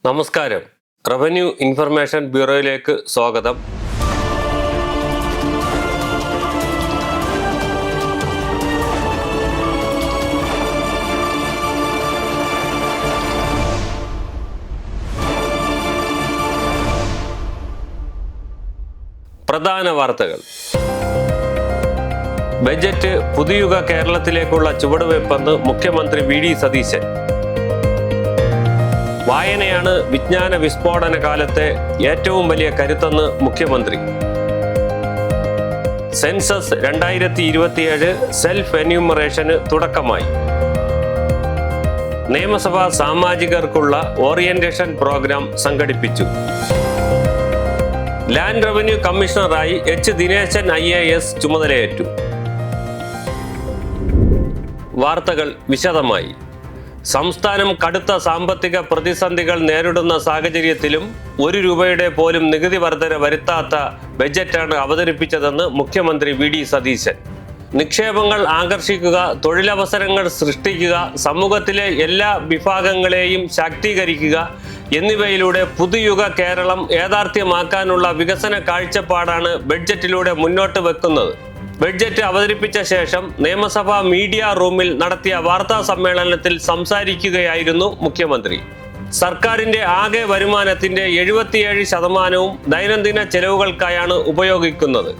നമസ്കാരം. Revenue information ബ്യൂറോയിലേക്ക് സ്വാഗതം. പ്രധാന വാർത്തകൾ. ബജറ്റ് പുതുയുഗ കേരളത്തിലേക്കുള്ള ചുവടുവയ്പ്പെന്ന് മുഖ്യമന്ത്രി വി.ഡി. സതീശൻ. വായനയാണ് വിജ്ഞാന വിസ്ഫോടന കാലത്തെ ഏറ്റവും വലിയ കരുത്തെന്ന് മുഖ്യമന്ത്രി. സെൻസസ് 2027 സെൽഫ് എന്യൂമറേഷന് തുടക്കമായി. നിയമസഭാ സാമാജികർക്കുള്ള ഓറിയന്റേഷൻ പ്രോഗ്രാം സംഘടിപ്പിച്ചു. ലാൻഡ് റവന്യൂ കമ്മീഷണറായി എച്ച് ദിനേശൻ IAS ചുമതലയേറ്റു. വാർത്തകൾ വിശദമായി. സംസ്ഥാനം കടുത്ത സാമ്പത്തിക പ്രതിസന്ധികൾ നേരിടുന്ന സാഹചര്യത്തിലും 1 രൂപയുടെ പോലും നികുതി വർധന വരുത്താത്ത ബജറ്റാണ് അവതരിപ്പിച്ചതെന്ന് മുഖ്യമന്ത്രി വി.ഡി. സതീശൻ. നിക്ഷേപങ്ങൾ ആകർഷിക്കുക, തൊഴിലവസരങ്ങൾ സൃഷ്ടിക്കുക, സമൂഹത്തിലെ എല്ലാ വിഭാഗങ്ങളെയും ശാക്തീകരിക്കുക എന്നിവയിലൂടെ പുതുയുഗ കേരളം യാഥാർത്ഥ്യമാക്കാനുള്ള വികസന കാഴ്ചപ്പാടാണ് ബഡ്ജറ്റിലൂടെ മുന്നോട്ട് വെക്കുന്നത്. ബഡ്ജറ്റ് അവതരിപ്പിച്ച ശേഷം നിയമസഭാ മീഡിയ റൂമിൽ നടത്തിയ വാർത്താ സമ്മേളനത്തിൽ സംസാരിക്കുകയായിരുന്നു മുഖ്യമന്ത്രി. സർക്കാരിന്റെ ആകെ വരുമാനത്തിന്റെ 77% ദൈനംദിന ചെലവുകൾക്കായാണ് ഉപയോഗിക്കുന്നത്.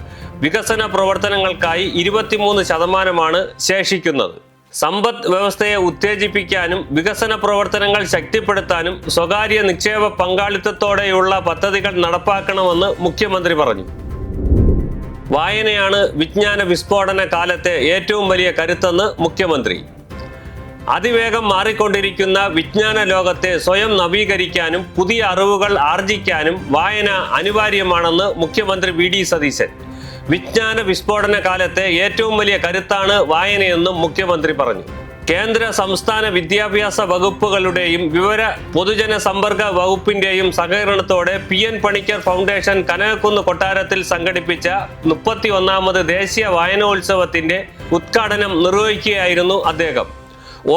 വികസന പ്രവർത്തനങ്ങൾക്കായി 23% ശേഷിക്കുന്നത്. സമ്പദ് വ്യവസ്ഥയെ ഉത്തേജിപ്പിക്കാനും വികസന പ്രവർത്തനങ്ങൾ ശക്തിപ്പെടുത്താനും സ്വകാര്യ നിക്ഷേപ പങ്കാളിത്തത്തോടെയുള്ള പദ്ധതികൾ നടപ്പാക്കണമെന്ന് മുഖ്യമന്ത്രി പറഞ്ഞു. വായനയാണ് വിജ്ഞാന വിസ്ഫോടന കാലത്തെ ഏറ്റവും വലിയ കരുത്തെന്ന് മുഖ്യമന്ത്രി. അതിവേഗം മാറിക്കൊണ്ടിരിക്കുന്ന വിജ്ഞാന ലോകത്തെ സ്വയം നവീകരിക്കാനും പുതിയ അറിവുകൾ ആർജിക്കാനും വായന അനിവാര്യമാണെന്ന് മുഖ്യമന്ത്രി വി.ഡി. സതീശൻ. വിജ്ഞാന വിസ്ഫോടന കാലത്തെ ഏറ്റവും വലിയ കരുത്താണ് വായനയെന്നും മുഖ്യമന്ത്രി പറഞ്ഞു. കേന്ദ്ര സംസ്ഥാന വിദ്യാഭ്യാസ വകുപ്പുകളുടെയും വിവര പൊതുജന സമ്പർക്ക വകുപ്പിന്റെയും സഹകരണത്തോടെ P.N. പണിക്കർ ഫൗണ്ടേഷൻ കനകക്കുന്ന് കൊട്ടാരത്തിൽ സംഘടിപ്പിച്ച 31ാമത് ദേശീയ വായനോത്സവത്തിന്റെ ഉദ്ഘാടനം നിർവഹിക്കുകയായിരുന്നു അദ്ദേഹം.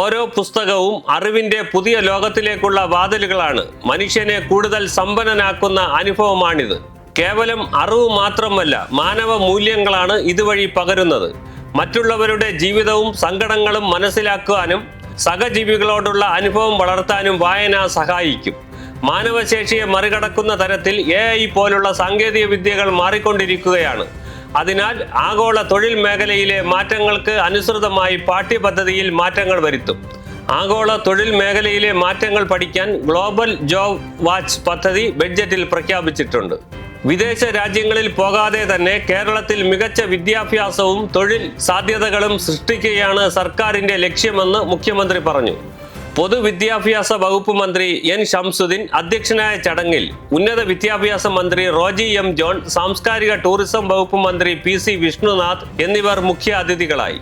ഓരോ പുസ്തകവും അറിവിന്റെ പുതിയ ലോകത്തിലേക്കുള്ള വാതിലുകളാണ്. മനുഷ്യനെ കൂടുതൽ സമ്പന്നനാക്കുന്ന അനുഭവമാണിത്. കേവലം അറിവ് മാത്രമല്ല, മാനവ മൂല്യങ്ങളാണ് ഇതുവഴി പകരുന്നത്. മറ്റുള്ളവരുടെ ജീവിതവും സങ്കടങ്ങളും മനസ്സിലാക്കുവാനും സഹജീവികളോടുള്ള അനുഭവം വളർത്താനും വായന സഹായിക്കും. മാനവശേഷിയെ മറികടക്കുന്ന തരത്തിൽ AI പോലുള്ള സാങ്കേതിക വിദ്യകൾ മാറിക്കൊണ്ടിരിക്കുകയാണ്. അതിനാൽ ആഗോള തൊഴിൽ മേഖലയിലെ മാറ്റങ്ങൾക്ക് അനുസൃതമായി പാഠ്യപദ്ധതിയിൽ മാറ്റങ്ങൾ വരുത്തും. ആഗോള തൊഴിൽ മേഖലയിലെ മാറ്റങ്ങൾ പഠിക്കാൻ ഗ്ലോബൽ ജോബ് വാച്ച് പദ്ധതി ബഡ്ജറ്റിൽ പ്രഖ്യാപിച്ചിട്ടുണ്ട്. വിദേശ രാജ്യങ്ങളിൽ പോകാതെ തന്നെ കേരളത്തിൽ മികച്ച വിദ്യാഭ്യാസവും തൊഴിൽ സാധ്യതകളും സൃഷ്ടിക്കുകയാണ് സർക്കാരിന്റെ ലക്ഷ്യമെന്ന് മുഖ്യമന്ത്രി പറഞ്ഞു. പൊതുവിദ്യാഭ്യാസ വകുപ്പ് മന്ത്രി N. ഷംസുദ്ദീൻ അധ്യക്ഷനായ ചടങ്ങിൽ ഉന്നത വിദ്യാഭ്യാസ മന്ത്രി റോജി M. ജോൺ, സാംസ്കാരിക ടൂറിസം വകുപ്പ് മന്ത്രി PC വിഷ്ണുനാഥ് എന്നിവർ മുഖ്യ അതിഥികളായി.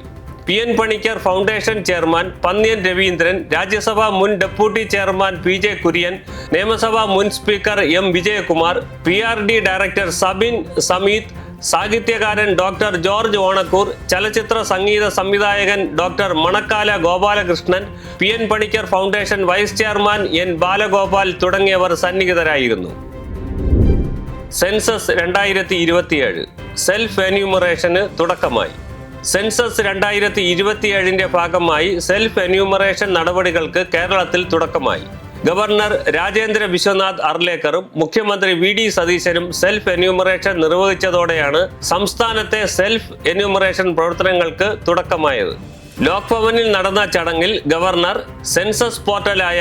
P.N. Panicker foundation chairman Pannyan Raveendran, രാജ്യസഭാ മുൻ ഡെപ്യൂട്ടി ചെയർമാൻ P.J. കുര്യൻ, നിയമസഭാ മുൻ speaker M. Vijayakumar, PRD director Sabin Sameeth, സാഹിത്യകാരൻ ഡോക്ടർ ജോർജ് ഓണക്കൂർ, ചലച്ചിത്ര സംഗീത സംവിധായകൻ doctor Manakkala Gopalakrishnan, P.N. Panicker foundation vice chairman N. Balagopal തുടങ്ങിയവർ സന്നിഹിതരായിരുന്നു. സെൻസസ് 2027 സെൽഫ് എന്യൂമറേഷന് തുടക്കമായി. സെൻസസ് 2027ന്റെ ഭാഗമായി സെൽഫ് എന്യൂമറേഷൻ നടപടികൾക്ക് കേരളത്തിൽ തുടക്കമായി. ഗവർണർ രാജേന്ദ്ര വിശ്വനാഥ് അർലേക്കറും മുഖ്യമന്ത്രി വി.ഡി. സതീശനും സെൽഫ് എന്യൂമറേഷൻ നിർവഹിച്ചതോടെയാണ് സംസ്ഥാനത്തെ സെൽഫ് എന്യൂമറേഷൻ പ്രവർത്തനങ്ങൾക്ക് തുടക്കമായത്. ലോക്ഭവനിൽ നടന്ന ചടങ്ങിൽ ഗവർണർ സെൻസസ് പോർട്ടലായ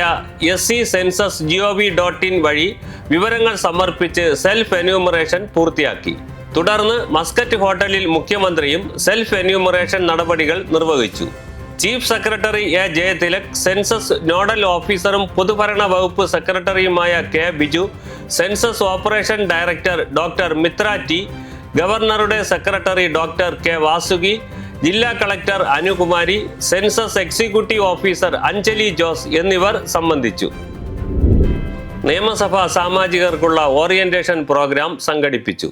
SC-census.gov.in വഴി വിവരങ്ങൾ സമർപ്പിച്ച് സെൽഫ് എന്യൂമറേഷൻ പൂർത്തിയാക്കി. തുടർന്ന് മസ്കറ്റ് ഹോട്ടലിൽ മുഖ്യമന്ത്രിയും സെൽഫ് എന്യൂമറേഷൻ നടപടികൾ നിർവഹിച്ചു. Chief secretary A. Jayathilak, census nodal ഓഫീസറും പൊതുഭരണ വകുപ്പ് സെക്രട്ടറിയുമായ K. Biju, census operation director doctor Mitra T, ഗവർണറുടെ സെക്രട്ടറി ഡോക്ടർ K. വാസുകി, ജില്ലാ collector Anukumari, census executive officer Anjali Jose എന്നിവർ സംബന്ധിച്ചു. നിയമസഭാ സാമാജികർക്കുള്ള ഓറിയന്റേഷൻ പ്രോഗ്രാം സംഘടിപ്പിച്ചു.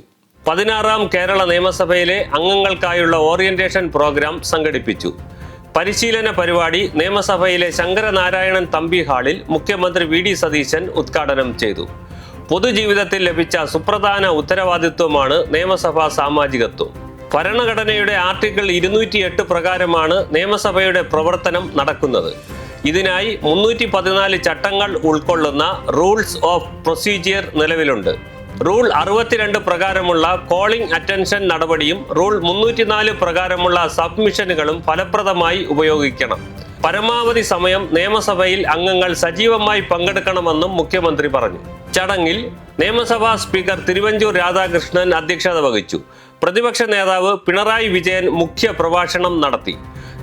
16ാം കേരള നിയമസഭയിലെ അംഗങ്ങൾക്കായുള്ള ഓറിയന്റേഷൻ പ്രോഗ്രാം സംഘടിപ്പിച്ചു. പരിശീലന പരിപാടി നിയമസഭയിലെ ശങ്കരനാരായണൻ തമ്പി ഹാളിൽ മുഖ്യമന്ത്രി വി ഡി സതീശൻ ഉദ്ഘാടനം ചെയ്തു. പൊതുജീവിതത്തിൽ ലഭിച്ച സുപ്രധാന ഉത്തരവാദിത്വമാണ് നിയമസഭാ സാമാജികത്വം. ഭരണഘടനയുടെ ആർട്ടിക്കിൾ 208 പ്രകാരമാണ് നിയമസഭയുടെ പ്രവർത്തനം നടക്കുന്നത്. ഇതിനായി 314 ചട്ടങ്ങൾ ഉൾക്കൊള്ളുന്ന റൂൾസ് ഓഫ് പ്രൊസീജിയർ നിലവിലുണ്ട്. റൂൾ 62 പ്രകാരമുള്ള കോളിംഗ് അറ്റൻഷൻ നടപടിയും റൂൾ 304 പ്രകാരമുള്ള സബ്മിഷനുകളും ഫലപ്രദമായി ഉപയോഗിക്കണം. പരമാവധി സമയം നിയമസഭയിൽ അംഗങ്ങൾ സജീവമായി പങ്കെടുക്കണമെന്നും മുഖ്യമന്ത്രി പറഞ്ഞു. ചടങ്ങിൽ നിയമസഭാ സ്പീക്കർ തിരുവഞ്ചൂർ രാധാകൃഷ്ണൻ അധ്യക്ഷത വഹിച്ചു. പ്രതിപക്ഷ നേതാവ് പിണറായി വിജയൻ മുഖ്യ പ്രഭാഷണം നടത്തി.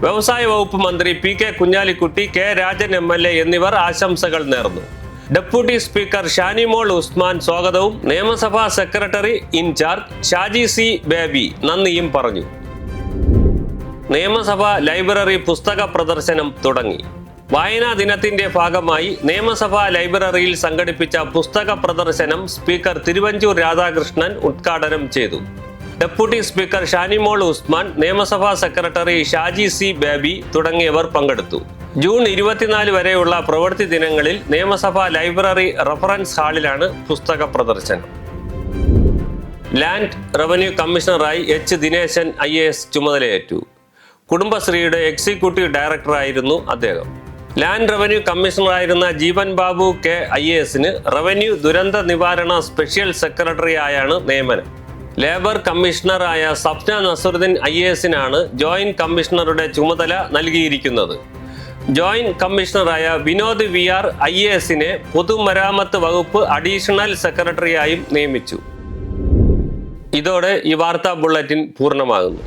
വ്യവസായ വകുപ്പ് മന്ത്രി P K Kunhalikutty, K Rajan MLA എന്നിവർ ആശംസകൾ നേർന്നു. ഡെപ്യൂട്ടി സ്പീക്കർ ഷാനിമോൾ ഉസ്മാൻ സ്വാഗതവും നിയമസഭാ secretary in charge Shaji C Baby നന്ദിയും പറഞ്ഞു. നിയമസഭാ ലൈബ്രറി പുസ്തക പ്രദർശനം തുടങ്ങി. വായനാ ദിനത്തിന്റെ ഭാഗമായി നിയമസഭാ ലൈബ്രറിയിൽ സംഘടിപ്പിച്ച പുസ്തക പ്രദർശനം സ്പീക്കർ തിരുവഞ്ചൂർ രാധാകൃഷ്ണൻ ഉദ്ഘാടനം ചെയ്തു. ഡെപ്യൂട്ടി സ്പീക്കർ ഷാനിമോൾ ഉസ്മാൻ, നിയമസഭാ സെക്രട്ടറി ഷാജി സി ബേബി തുടങ്ങിയവർ പങ്കെടുത്തു. ജൂൺ 24 വരെയുള്ള പ്രവൃത്തി ദിനങ്ങളിൽ നിയമസഭാ ലൈബ്രറി റഫറൻസ് ഹാളിലാണ് പുസ്തക പ്രദർശനം. ലാൻഡ് റവന്യൂ കമ്മീഷണറായി H. ദിനേശൻ IAS ചുമതലയേറ്റു. കുടുംബശ്രീയുടെ എക്സിക്യൂട്ടീവ് ഡയറക്ടറായിരുന്നു അദ്ദേഹം. ലാൻഡ് റവന്യൂ കമ്മീഷണറായിരുന്ന ജീവൻ ബാബു K. IASന് റവന്യൂ ദുരന്ത നിവാരണ സ്പെഷ്യൽ സെക്രട്ടറി ആയാണ് നിയമനം. ലേബർ കമ്മീഷണറായ സപ്ന നസറുദ്ദീൻ IASനാണ് ജോയിന്റ് കമ്മീഷണറുടെ ചുമതല നൽകിയിരിക്കുന്നത്. ജോയിന്റ് കമ്മീഷണറായ വിനോദ് VR IASനെ പൊതുമരാമത്ത് വകുപ്പ് അഡീഷണൽ സെക്രട്ടറിയായും നിയമിച്ചു. ഇതോടെ ഈ വാർത്താ ബുള്ളറ്റിൻ പൂർണ്ണമാകുന്നു.